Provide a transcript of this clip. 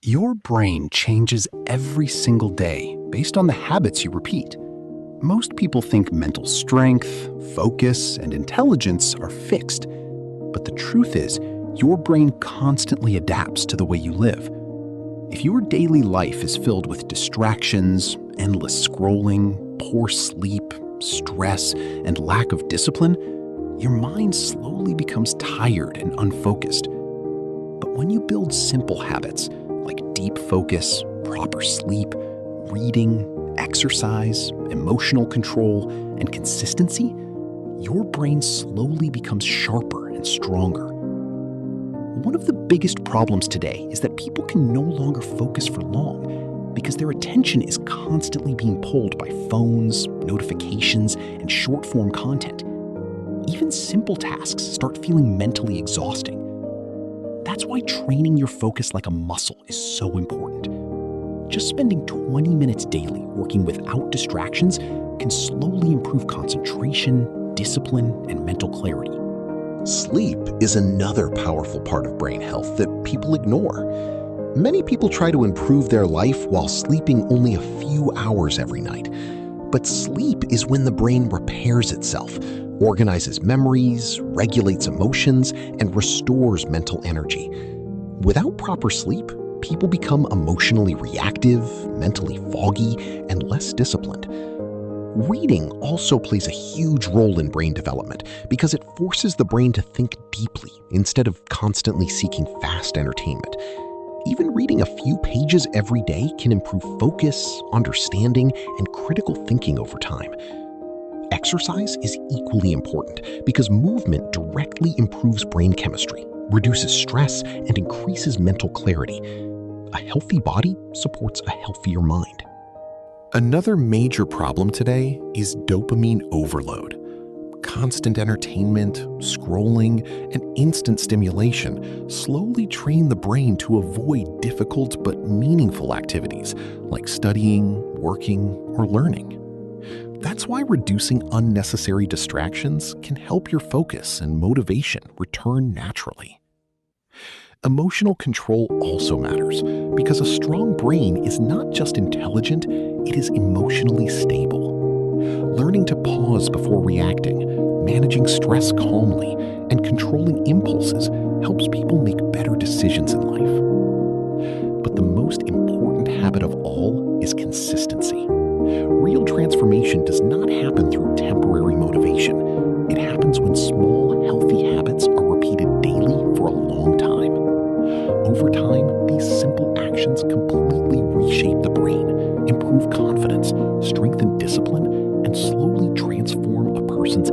Your brain changes every single day based on the habits you repeat. Most people think mental strength, focus, and intelligence are fixed. But the truth is, your brain constantly adapts to the way you live. If your daily life is filled with distractions, endless scrolling, poor sleep, stress, and lack of discipline, your mind slowly becomes tired and unfocused. But when you build simple habits, like deep focus, proper sleep, reading, exercise, emotional control, and consistency, your brain slowly becomes sharper and stronger. One of the biggest problems today is that people can no longer focus for long because their attention is constantly being pulled by phones, notifications, and short-form content. Even simple tasks start feeling mentally exhausting. That's why training your focus like a muscle is so important. Just spending 20 minutes daily working without distractions can slowly improve concentration, discipline, and mental clarity. Sleep is another powerful part of brain health that people ignore. Many people try to improve their life while sleeping only a few hours every night. But sleep is when the brain repairs itself, organizes memories, regulates emotions, and restores mental energy. Without proper sleep, people become emotionally reactive, mentally foggy, and less disciplined. Reading also plays a huge role in brain development because it forces the brain to think deeply instead of constantly seeking fast entertainment. Even reading a few pages every day can improve focus, understanding, and critical thinking over time. Exercise is equally important because movement directly improves brain chemistry, reduces stress, and increases mental clarity. A healthy body supports a healthier mind. Another major problem today is dopamine overload. Constant entertainment, scrolling, and instant stimulation slowly train the brain to avoid difficult but meaningful activities like studying, working, or learning. That's why reducing unnecessary distractions can help your focus and motivation return naturally. Emotional control also matters because a strong brain is not just intelligent, it is emotionally stable. Learning to pause before reacting, managing stress calmly, and controlling impulses helps people make better decisions in life. But the most important habit of all is consistency. Real transformation does not happen through temporary motivation. It happens when small, healthy habits are repeated daily for a long time. Over time, these simple actions completely reshape the brain, improve confidence, strengthen discipline, and slowly transform a person's